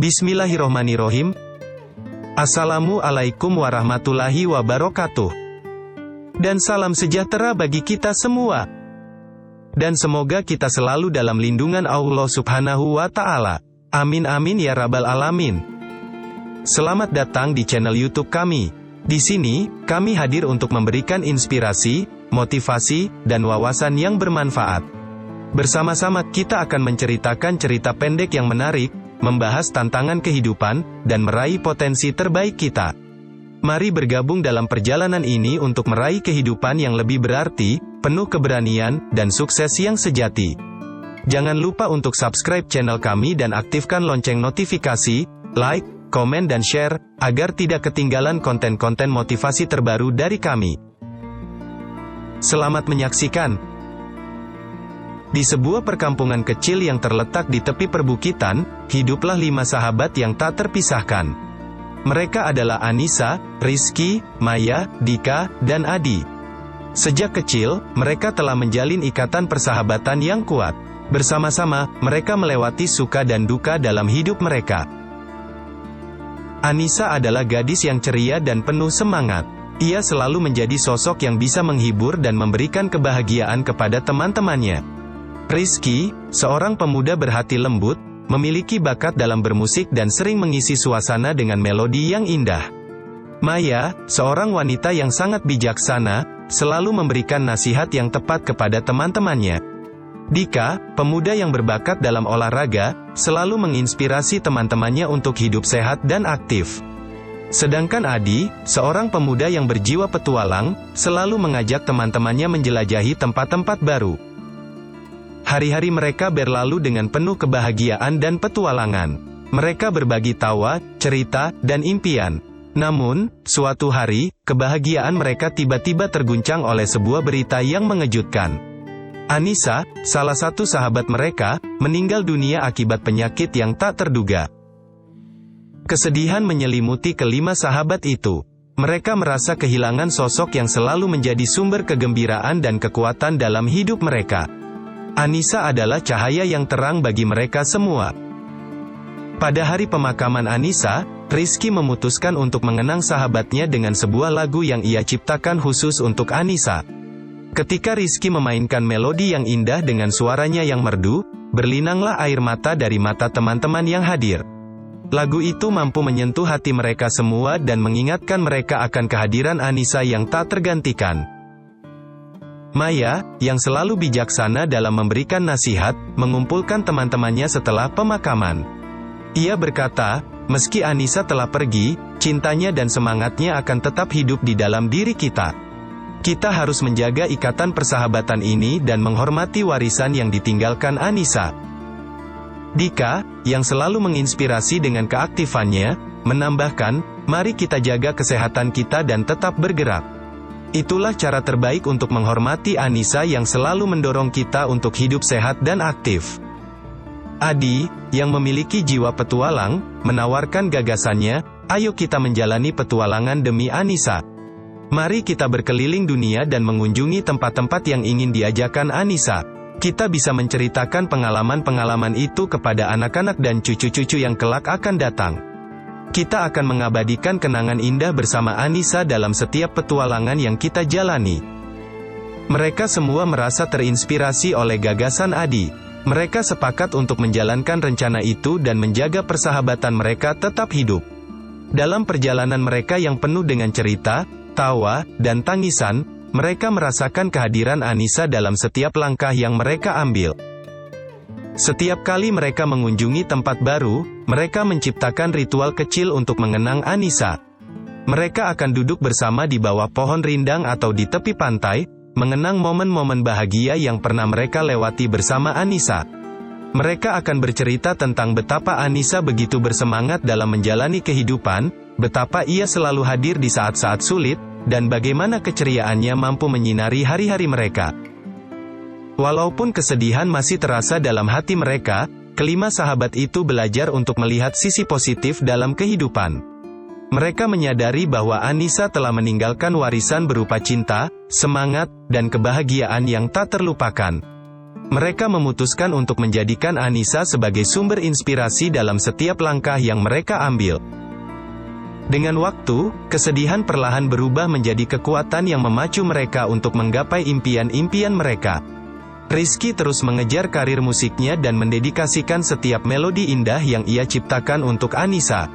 Bismillahirrohmanirrohim. Assalamualaikum warahmatullahi wabarakatuh. Dan salam sejahtera bagi kita semua. Dan semoga kita selalu dalam lindungan Allah Subhanahu wa Ta'ala. Amin amin ya rabbal alamin. Selamat datang di channel YouTube kami. Di sini, kami hadir untuk memberikan inspirasi, motivasi, dan wawasan yang bermanfaat. Bersama-sama kita akan menceritakan cerita pendek yang menarik, membahas tantangan kehidupan, dan meraih potensi terbaik kita. Mari bergabung dalam perjalanan ini untuk meraih kehidupan yang lebih berarti, penuh keberanian, dan sukses yang sejati. Jangan lupa untuk subscribe channel kami dan aktifkan lonceng notifikasi, like, komen dan share, agar tidak ketinggalan konten-konten motivasi terbaru dari kami. Selamat menyaksikan. Di sebuah perkampungan kecil yang terletak di tepi perbukitan, hiduplah 5 sahabat yang tak terpisahkan. Mereka adalah Anissa, Rizky, Maya, Dika, dan Adi. Sejak kecil, mereka telah menjalin ikatan persahabatan yang kuat. Bersama-sama, mereka melewati suka dan duka dalam hidup mereka. Anissa adalah gadis yang ceria dan penuh semangat. Ia selalu menjadi sosok yang bisa menghibur dan memberikan kebahagiaan kepada teman-temannya. Rizky, seorang pemuda berhati lembut, memiliki bakat dalam bermusik dan sering mengisi suasana dengan melodi yang indah. Maya, seorang wanita yang sangat bijaksana, selalu memberikan nasihat yang tepat kepada teman-temannya. Dika, pemuda yang berbakat dalam olahraga, selalu menginspirasi teman-temannya untuk hidup sehat dan aktif. Sedangkan Adi, seorang pemuda yang berjiwa petualang, selalu mengajak teman-temannya menjelajahi tempat-tempat baru. Hari-hari mereka berlalu dengan penuh kebahagiaan dan petualangan. Mereka berbagi tawa, cerita, dan impian. Namun, suatu hari, kebahagiaan mereka tiba-tiba terguncang oleh sebuah berita yang mengejutkan. Anissa, salah satu sahabat mereka, meninggal dunia akibat penyakit yang tak terduga. Kesedihan menyelimuti kelima sahabat itu. Mereka merasa kehilangan sosok yang selalu menjadi sumber kegembiraan dan kekuatan dalam hidup mereka. Anissa adalah cahaya yang terang bagi mereka semua. Pada hari pemakaman Anissa, Rizky memutuskan untuk mengenang sahabatnya dengan sebuah lagu yang ia ciptakan khusus untuk Anissa. Ketika Rizky memainkan melodi yang indah dengan suaranya yang merdu, berlinanglah air mata dari mata teman-teman yang hadir. Lagu itu mampu menyentuh hati mereka semua dan mengingatkan mereka akan kehadiran Anissa yang tak tergantikan. Maya, yang selalu bijaksana dalam memberikan nasihat, mengumpulkan teman-temannya setelah pemakaman. Ia berkata, meski Anissa telah pergi, cintanya dan semangatnya akan tetap hidup di dalam diri kita. Kita harus menjaga ikatan persahabatan ini dan menghormati warisan yang ditinggalkan Anissa. Dika, yang selalu menginspirasi dengan keaktifannya, menambahkan, mari kita jaga kesehatan kita dan tetap bergerak. Itulah cara terbaik untuk menghormati Anissa yang selalu mendorong kita untuk hidup sehat dan aktif. Adi, yang memiliki jiwa petualang, menawarkan gagasannya, ayo kita menjalani petualangan demi Anissa. Mari kita berkeliling dunia dan mengunjungi tempat-tempat yang ingin diajakan Anissa. Kita bisa menceritakan pengalaman-pengalaman itu kepada anak-anak dan cucu-cucu yang kelak akan datang. Kita akan mengabadikan kenangan indah bersama Anissa dalam setiap petualangan yang kita jalani. Mereka semua merasa terinspirasi oleh gagasan Adi. Mereka sepakat untuk menjalankan rencana itu dan menjaga persahabatan mereka tetap hidup. Dalam perjalanan mereka yang penuh dengan cerita, tawa, dan tangisan, mereka merasakan kehadiran Anissa dalam setiap langkah yang mereka ambil. Setiap kali mereka mengunjungi tempat baru, mereka menciptakan ritual kecil untuk mengenang Anissa. Mereka akan duduk bersama di bawah pohon rindang atau di tepi pantai, mengenang momen-momen bahagia yang pernah mereka lewati bersama Anissa. Mereka akan bercerita tentang betapa Anissa begitu bersemangat dalam menjalani kehidupan, betapa ia selalu hadir di saat-saat sulit, dan bagaimana keceriaannya mampu menyinari hari-hari mereka. Walaupun kesedihan masih terasa dalam hati mereka, kelima sahabat itu belajar untuk melihat sisi positif dalam kehidupan. Mereka menyadari bahwa Anissa telah meninggalkan warisan berupa cinta, semangat, dan kebahagiaan yang tak terlupakan. Mereka memutuskan untuk menjadikan Anissa sebagai sumber inspirasi dalam setiap langkah yang mereka ambil. Dengan waktu, kesedihan perlahan berubah menjadi kekuatan yang memacu mereka untuk menggapai impian-impian mereka. Rizky terus mengejar karir musiknya dan mendedikasikan setiap melodi indah yang ia ciptakan untuk Anissa.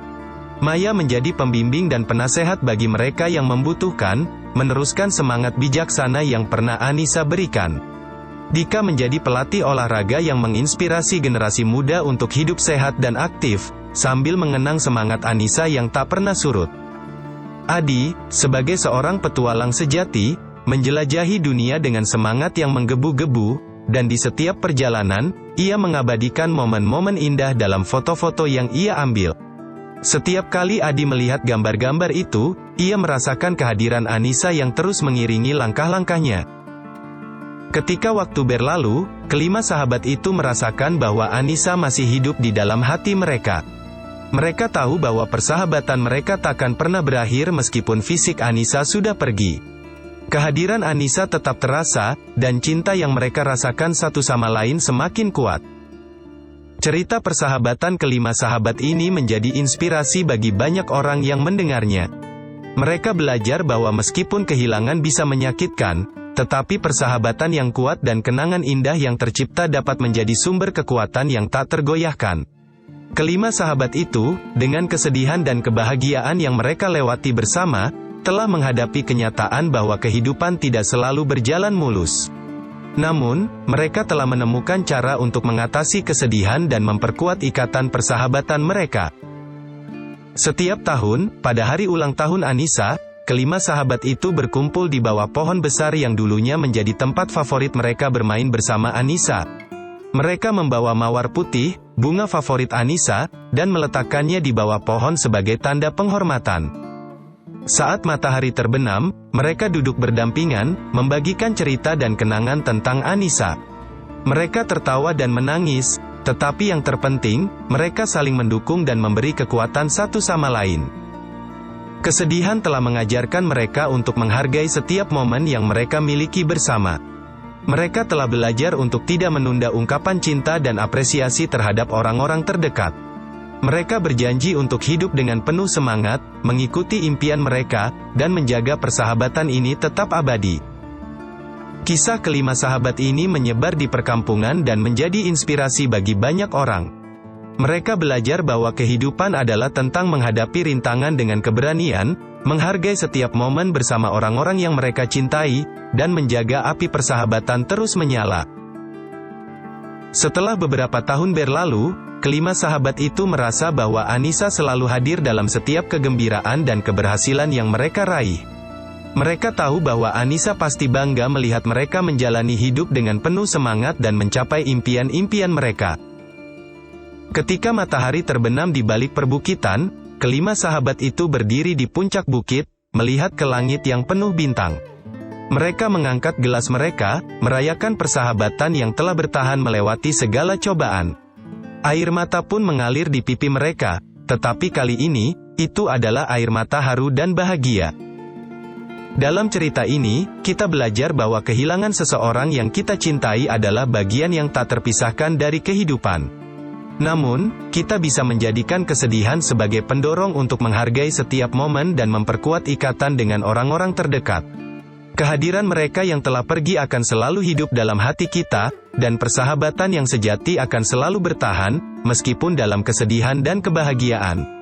Maya menjadi pembimbing dan penasehat bagi mereka yang membutuhkan, meneruskan semangat bijaksana yang pernah Anissa berikan. Dika menjadi pelatih olahraga yang menginspirasi generasi muda untuk hidup sehat dan aktif, sambil mengenang semangat Anissa yang tak pernah surut. Adi, sebagai seorang petualang sejati, menjelajahi dunia dengan semangat yang menggebu-gebu, dan di setiap perjalanan, ia mengabadikan momen-momen indah dalam foto-foto yang ia ambil. Setiap kali Adi melihat gambar-gambar itu, ia merasakan kehadiran Anissa yang terus mengiringi langkah-langkahnya. Ketika waktu berlalu, kelima sahabat itu merasakan bahwa Anissa masih hidup di dalam hati mereka. Mereka tahu bahwa persahabatan mereka takkan pernah berakhir meskipun fisik Anissa sudah pergi. Kehadiran Anissa tetap terasa, dan cinta yang mereka rasakan satu sama lain semakin kuat. Cerita persahabatan kelima sahabat ini menjadi inspirasi bagi banyak orang yang mendengarnya. Mereka belajar bahwa meskipun kehilangan bisa menyakitkan, tetapi persahabatan yang kuat dan kenangan indah yang tercipta dapat menjadi sumber kekuatan yang tak tergoyahkan. Kelima sahabat itu, dengan kesedihan dan kebahagiaan yang mereka lewati bersama, telah menghadapi kenyataan bahwa kehidupan tidak selalu berjalan mulus. Namun, mereka telah menemukan cara untuk mengatasi kesedihan dan memperkuat ikatan persahabatan mereka. Setiap tahun, pada hari ulang tahun Anissa, kelima sahabat itu berkumpul di bawah pohon besar yang dulunya menjadi tempat favorit mereka bermain bersama Anissa. Mereka membawa mawar putih, bunga favorit Anissa, dan meletakkannya di bawah pohon sebagai tanda penghormatan. Saat matahari terbenam, mereka duduk berdampingan, membagikan cerita dan kenangan tentang Anissa. Mereka tertawa dan menangis, tetapi yang terpenting, mereka saling mendukung dan memberi kekuatan satu sama lain. Kesedihan telah mengajarkan mereka untuk menghargai setiap momen yang mereka miliki bersama. Mereka telah belajar untuk tidak menunda ungkapan cinta dan apresiasi terhadap orang-orang terdekat. Mereka berjanji untuk hidup dengan penuh semangat, mengikuti impian mereka, dan menjaga persahabatan ini tetap abadi. Kisah kelima sahabat ini menyebar di perkampungan dan menjadi inspirasi bagi banyak orang. Mereka belajar bahwa kehidupan adalah tentang menghadapi rintangan dengan keberanian, menghargai setiap momen bersama orang-orang yang mereka cintai, dan menjaga api persahabatan terus menyala. Setelah beberapa tahun berlalu, kelima sahabat itu merasa bahwa Anissa selalu hadir dalam setiap kegembiraan dan keberhasilan yang mereka raih. Mereka tahu bahwa Anissa pasti bangga melihat mereka menjalani hidup dengan penuh semangat dan mencapai impian-impian mereka. Ketika matahari terbenam di balik perbukitan, kelima sahabat itu berdiri di puncak bukit, melihat ke langit yang penuh bintang. Mereka mengangkat gelas mereka, merayakan persahabatan yang telah bertahan melewati segala cobaan. Air mata pun mengalir di pipi mereka, tetapi kali ini, itu adalah air mata haru dan bahagia. Dalam cerita ini, kita belajar bahwa kehilangan seseorang yang kita cintai adalah bagian yang tak terpisahkan dari kehidupan. Namun, kita bisa menjadikan kesedihan sebagai pendorong untuk menghargai setiap momen dan memperkuat ikatan dengan orang-orang terdekat. Kehadiran mereka yang telah pergi akan selalu hidup dalam hati kita, dan persahabatan yang sejati akan selalu bertahan, meskipun dalam kesedihan dan kebahagiaan.